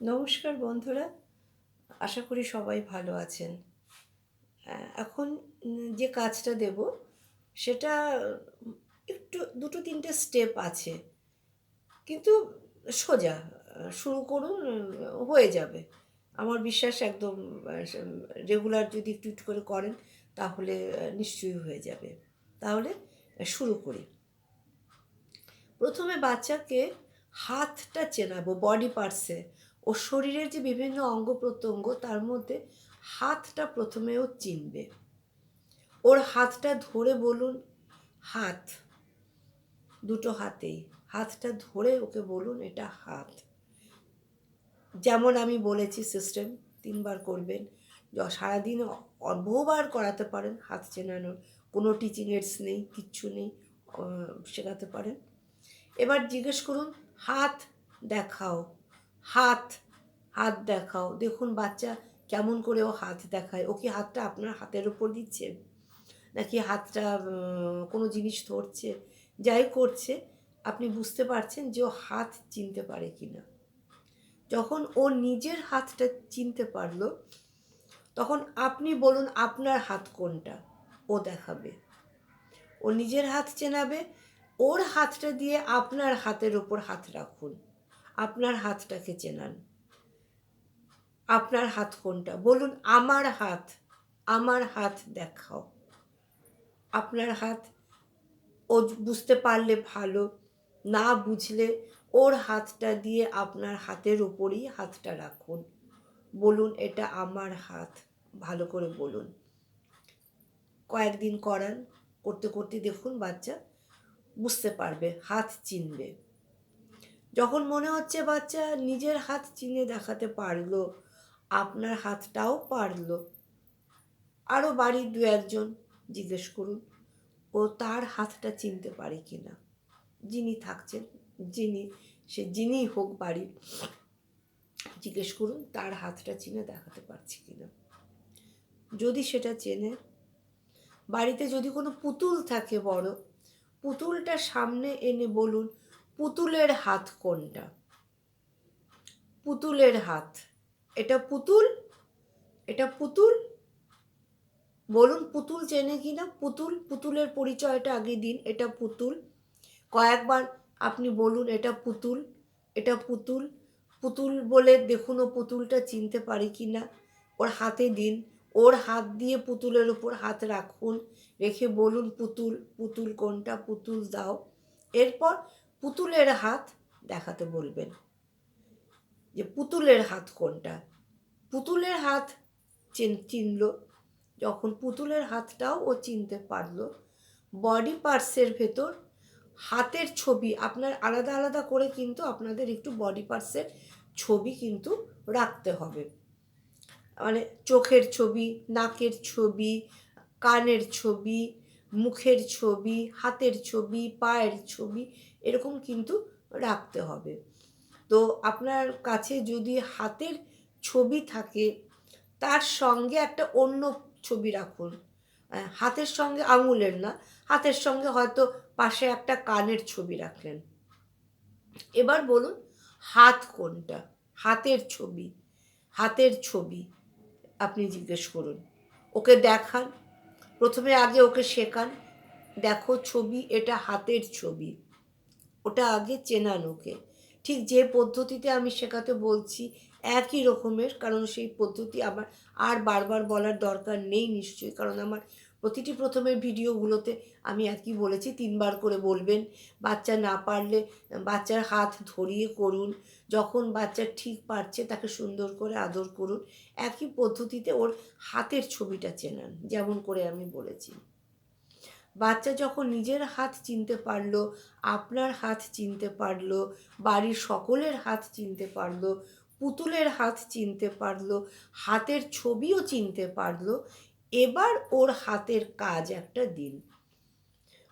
নমস্কার বন্ধুরা, আশা করি সবাই ভালো আছেন। এখন যে কাজটা দেব সেটা একটু দুটো তিনটে স্টেপ আছে, কিন্তু সোজা। শুরু করুন, হয়ে যাবে। আমার বিশ্বাস একদম রেগুলার যদি একটু একটু করে করেন তাহলে নিশ্চয়ই হয়ে যাবে। তাহলে শুরু করি। প্রথমে বাচ্চাকে হাতটা চেনাবো, বডি পার্টসে। ও শরীরের যে বিভিন্ন অঙ্গ প্রত্যঙ্গ তার মধ্যে হাতটা প্রথমেও চিনবে। ওর হাতটা ধরে বলুন হাত, দুটো হাতেই হাতটা ধরে ওকে বলুন এটা হাত। যেমন আমি বলেছি সিস্টেম 3বার করবেন। সারাদিন বহুবার করাতে পারেন হাত চেনানোর, কোনো টিচিং এডস নেই, কিচ্ছু নেই, শেখাতে পারেন। এবার জিজ্ঞেস করুন হাত দেখাও, হাত, হাত দেখাও। দেখুন বাচ্চা কেমন করে ও হাত দেখায়। ও কি হাতটা আপনার হাতের ওপর দিচ্ছে, নাকি হাতটা কোনো জিনিস ধরছে? যাই করছে আপনি বুঝতে পারছেন যে ও হাত চিনতে পারে কি না। যখন ও নিজের হাতটা চিনতে পারলো তখন আপনি বলুন আপনার হাত কোনটা, ও দেখাবে। ও নিজের হাত চেনাবে, ওর হাতটা দিয়ে আপনার হাতের ওপর হাত রাখুন, আপনার হাতটাকে চেনান। আপনার হাত কোনটা বলুন আমার হাত, আমার হাত দেখাও। আপনার হাত ও বুঝতে পারলে ভালো, না বুঝলে ওর হাতটা দিয়ে আপনার হাতের ওপরই হাতটা রাখুন, বলুন এটা আমার হাত। ভালো করে বলুন। কয়েকদিন করান, করতে করতে দেখুন বাচ্চা বুঝতে পারবে, হাত চিনবে। যখন মনে হচ্ছে বাচ্চা নিজের হাত চিনে দেখাতে পারলো, আপনার হাতটাও পারলো, আরও বাড়ির 2-1জন জিজ্ঞেস করুন ও তার হাতটা চিনতে পারে কি না। যিনি থাকছেন, যিনিই হোক বাড়ির, জিজ্ঞেস করুন তার হাতটা চিনে দেখাতে পারছি কি না। যদি সেটা চেনে, বাড়িতে যদি কোনো পুতুল থাকে বড়, পুতুলটা সামনে এনে বলুন পুতুলের হাত কোনটা, পুতুলের হাত। এটা পুতুল, এটা পুতুল, বলুন পুতুল চেনে কি না। পুতুল, পুতুলের পরিচয়টা আগে দিন, এটা পুতুল। কয়েকবার আপনি বলুন এটা পুতুল, এটা পুতুল, পুতুল বলে দেখুন ও পুতুলটা চিনতে পারে কি না। ওর হাতে দিন, ওর হাত দিয়ে পুতুলের উপর হাত রাখুন, রেখে বলুন পুতুল, পুতুল কোনটা, পুতুল দাও। এরপর পুতুলের হাত দেখাতে বলবেন যে পুতুলের হাত কোনটা। পুতুলের হাত চিনল। যখন পুতুলের হাতটাও ও চিনতে পারলো, বডি পার্টসের ভেতর হাতের ছবি আপনার আলাদা আলাদা করে কিন্তু আপনাদের একটু বডি পার্টসের ছবি কিন্তু রাখতে হবে। মানে চোখের ছবি, নাকের ছবি, কানের ছবি, মুখের ছবি, হাতের ছবি, পায়ের ছবি, এরকম কিন্তু রাখতে হবে। তো আপনার কাছে যদি হাতের ছবি থাকে তার সঙ্গে একটা অন্য ছবি রাখুন। হাতের সঙ্গে আঙুলের না, হাতের সঙ্গে হয়তো পাশে একটা কানের ছবি রাখলেন। এবার বলুন হাত কোনটা, হাতের ছবি, হাতের ছবি আপনি জিজ্ঞেস করুন, ওকে দেখান। প্রথমে আগে ওকে শেখান, দেখো ছবি, এটা হাতের ছবি, ওটা আগে চেনান ওকে। ঠিক যে পদ্ধতিতে আমি শেখাতে বলছি একই রকমের, কারণ সেই পদ্ধতি আমার আর বারবার বলার দরকার নেই নিশ্চয়ই, কারণ আমার প্রতিটি প্রথমের ভিডিওগুলোতে আমি একই বলেছি, 3বার করে বলবেন। বাচ্চা না পারলে বাচ্চার হাত ধরিয়ে করুন, যখন বাচ্চা ঠিক পারছে তাকে সুন্দর করে আদর করুন। একই পদ্ধতিতে ওর হাতের ছবিটা চেনান, যেমন করে আমি বলেছি। বাচ্চা যখন নিজের হাত চিনতে পারলো, আপনার হাত চিনতে পারলো, বাড়ির সকলের হাত চিনতে পারলো, পুতুলের হাত চিনতে পারলো, হাতের ছবিও চিনতে পারলো, এবার ওর হাতের কাজ একটা দিন।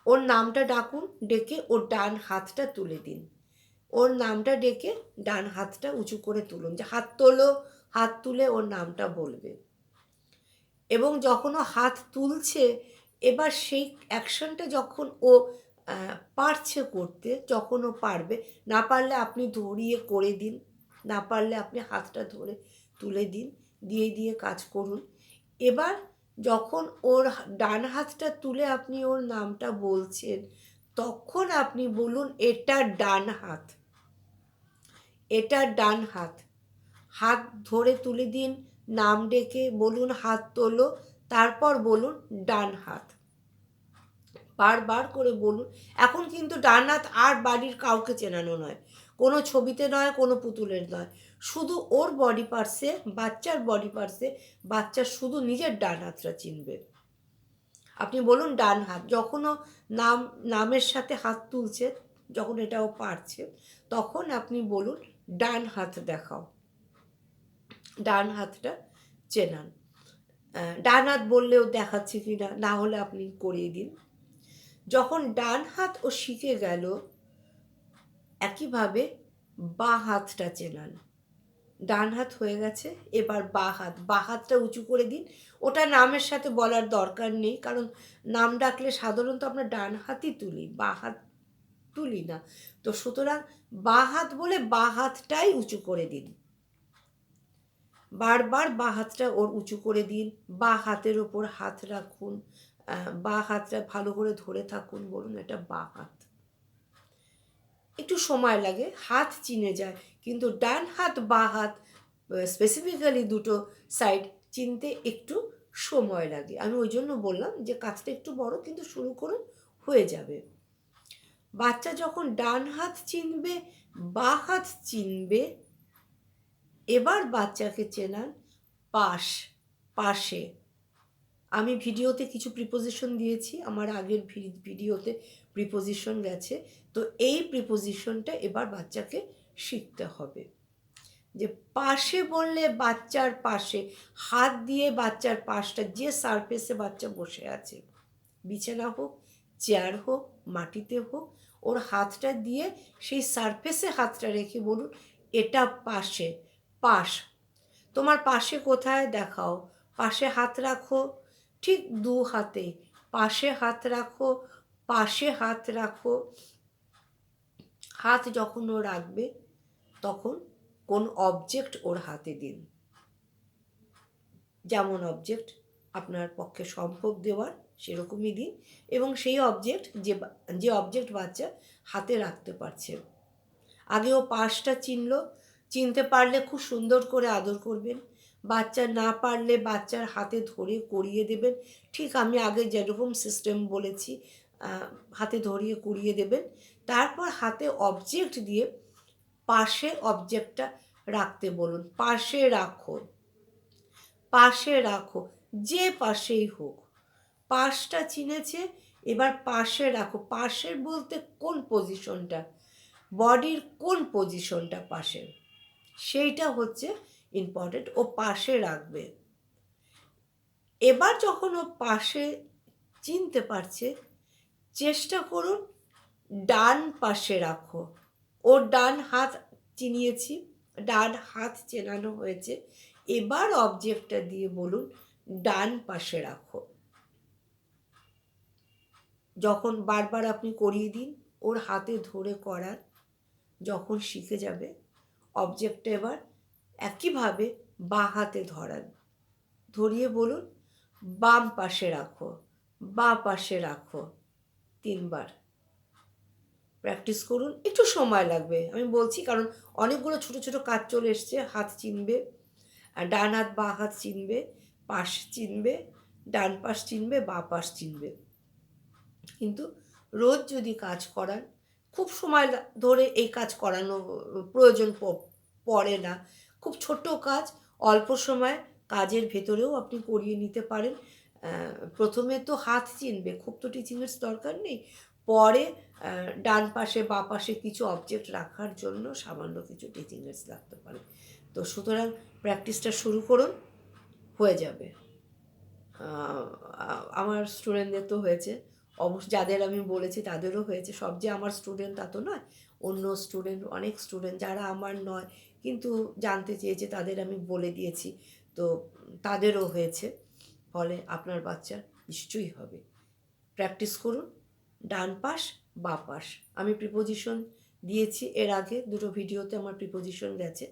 ওর নামটা ডাকুন, ডেকে ওর ডান হাতটা তুলে দিন। ওর নামটা ডেকে ডান হাতটা উঁচু করে তুলুন, যে হাত তোলো, হাত তুলে ওর নামটা বলবে। এবং যখন ও হাত তুলছে, এবার সেই অ্যাকশনটা যখন ও পারছে করতে, যখন ও পারবে, না পারলে আপনি ধরিয়ে করে দিন। না পারলে আপনি হাতটা ধরে তুলে দিন, দিয়ে কাজ করুন। এবার যখন ওর ডান হাতটা তুলে আপনি ওর নামটা বলছেন, তখন আপনি বলুন এটা ডান হাত, এটা ডান হাত। হাত ধরে তুলে দিন, নাম ডেকে বলুন হাত তোলো, তারপর বলুন ডান হাত। বারবার করে বলুন। এখন কিন্তু ডান হাত আর বাড়ির কাউকে চেনানো নয়, কোনো ছবিতে নয়, কোনো পুতুলের নয়, শুধু ওর বডি পার্টসে, বাচ্চার বডি পার্টসে বাচ্চা শুধু নিজের ডান হাতটা চিনবে। আপনি বলুন ডান হাত। যখনও নামের সাথে হাত তুলছে, যখন এটাও পারছে, তখন আপনি বলুন ডান হাত দেখাও, ডান হাতটা চেনান। ডান হাত বললেও দেখাচ্ছে কি না, না হলে আপনি করিয়ে দিন। যখন ডান হাত ও শিখে গেল, একইভাবে বাঁ হাতটা চেনান। ডান হাত হয়ে গেছে, এবার বাঁ হাতটা উঁচু করে দিন। ওটা নামের সাথে বলার দরকার নেই, কারণ নাম ডাকলে সাধারণত আমরা ডান হাতই তুলি, বাঁ হাত তুলি না। তো সুতরাং বাঁ হাত বলে বাঁ হাতটাই উঁচু করে দিন। বারবার বাঁ হাতটা ওর উঁচু করে দিন, বাঁ হাতের ওপর হাত রাখুন, বাঁ হাতটা ভালো করে ধরে থাকুন, বলুন এটা বাঁ হাত। একটু সময় লাগে, হাত চিনে যায়, কিন্তু ডান হাত বাঁ হাত স্পেসিফিক্যালি দুটো সাইড চিনতে একটু সময় লাগে। আমি ওই জন্য বললাম যে কাজটা একটু বড়, কিন্তু শুরু করুন, হয়ে যাবে। বাচ্চা যখন ডান হাত চিনবে, বাঁ হাত চিনবে, এবার বাচ্চাকে চেনান পাশে। আমি ভিডিওতে কিছু প্রিপোজিশন দিয়েছি, আমার আগের ভিডিওতে প্রিপোজিশন গেছে, তো এই প্রিপোজিশনটা এবার বাচ্চাকে শিখতে হবে। যে পাশে বললে বাচ্চার পাশে, হাত দিয়ে বাচ্চার পাশটা, যে সারফেসে বাচ্চা বসে আছে, বিছানা হোক, চেয়ার হোক, মাটিতে হোক, ওর হাতটা দিয়ে সেই সারফেসে হাতটা রেখে বলুন এটা পাশে, পাশ। তোমার পাশে কোথায় দেখাও, পাশে হাত রাখো, ঠিক দু হাতে পাশে হাত রাখো, পাশে হাত রাখো। হাত যখন ও রাখবে, তখন কোন অবজেক্ট ওর হাতে দিন, যেমন অবজেক্ট আপনার পক্ষে সম্ভব দেওয়ার সেরকমই দিন, এবং সেই অবজেক্ট যে অবজেক্ট বাচ্চা হাতে রাখতে পারছে। আগে ও পাশটা চিনতে পারলে খুব সুন্দর করে আদর করবেন, বাচ্চা না পারলে বাচ্চার হাতে ধরে করিয়ে দেবেন, ঠিক আমি আগে যেরকম সিস্টেম বলেছি, হাতে ধরিয়ে করিয়ে দেবেন। তারপর হাতে অবজেক্ট দিয়ে পাশে অবজেক্টটা রাখতে বলুন, পাশে রাখো, পাশে রাখো, যে পাশেই হোক। পাশটা চিনেছে, এবার পাশে রাখো। পাশের বলতে কোন পজিশনটা, বডির কোন পজিশনটা পাশের, সেইটা হচ্ছে ইম্পর্টেন্ট। ও পাশে রাখবে। এবার যখন ও পাশে চিনতে পারছে, চেষ্টা করুন ডান পাশে রাখো। ওর ডান হাত চিনিয়েছি, ডান হাত চেনানো হয়েছে, এবার অবজেক্টটা দিয়ে বলুন ডান পাশে রাখো। যখন বারবার আপনি করিয়ে দিন, ওর হাতে ধরে করার যখন শিখে যাবে, অবজেক্টটা এবার একইভাবে বাঁ হাতে ধরান, ধরিয়ে বলুন বাম পাশে রাখো, বাঁ পাশে রাখো। 3 বার প্র্যাকটিস করুন, একটু সময় লাগবে আমি বলছি, কারণ অনেকগুলো ছোট ছোট কাজ চলে এসছে। হাত চিনবে, ডান হাত বাঁ হাত চিনবে, পাশ চিনবে, ডান পাশ চিনবে, বাঁ পাশ চিনবে। কিন্তু রোজ যদি কাজ করান, খুব সময় ধরে এই কাজ করানো প্রয়োজন পড়ে না, খুব ছোট কাজ, অল্প সময় কাজের ভেতরেও আপনি করিয়ে নিতে পারেন। প্রথমে তো হাত চিনবে, খুব তো টিচিংয়ের দরকার নেই, পরে ডান পাশে বাঁ পাশে কিছু অবজেক্ট রাখার জন্য সামান্য কিছু টিচিংয়ের লাগতে পারে। তো সুতরাং প্র্যাকটিসটা শুরু করুন, হয়ে যাবে। আমার স্টুডেন্টদের তো হয়েছে, যাদের আমি বলেছি তাদেরও হয়েছে। সব যে আমার স্টুডেন্ট তা তো নয়, অন্য স্টুডেন্ট, অনেক স্টুডেন্ট যারা আমার নয় কিন্তু জানতে চেয়েছে, তাদের আমি বলে দিয়েছি, তো তাদেরও হয়েছে। ফলে আপনার বাচ্চার নিশ্চয়ই হবে। প্র্যাকটিস করুন, ডান পাশ বাঁ পাশ। আমি প্রিপোজিশন দিয়েছি এর আগে দুটো ভিডিওতে আমার প্রিপোজিশন গেছে,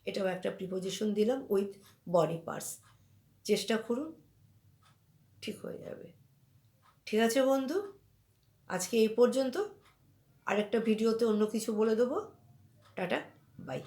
এটাও একটা প্রিপোজিশন দিলাম উইথ বডি পার্টস। চেষ্টা করুন, ঠিক হয়ে যাবে। ঠিক আছে বন্ধু, আজকে এই পর্যন্ত। আরেকটা ভিডিওতে অন্য কিছু বলে দেবো। Tata, by.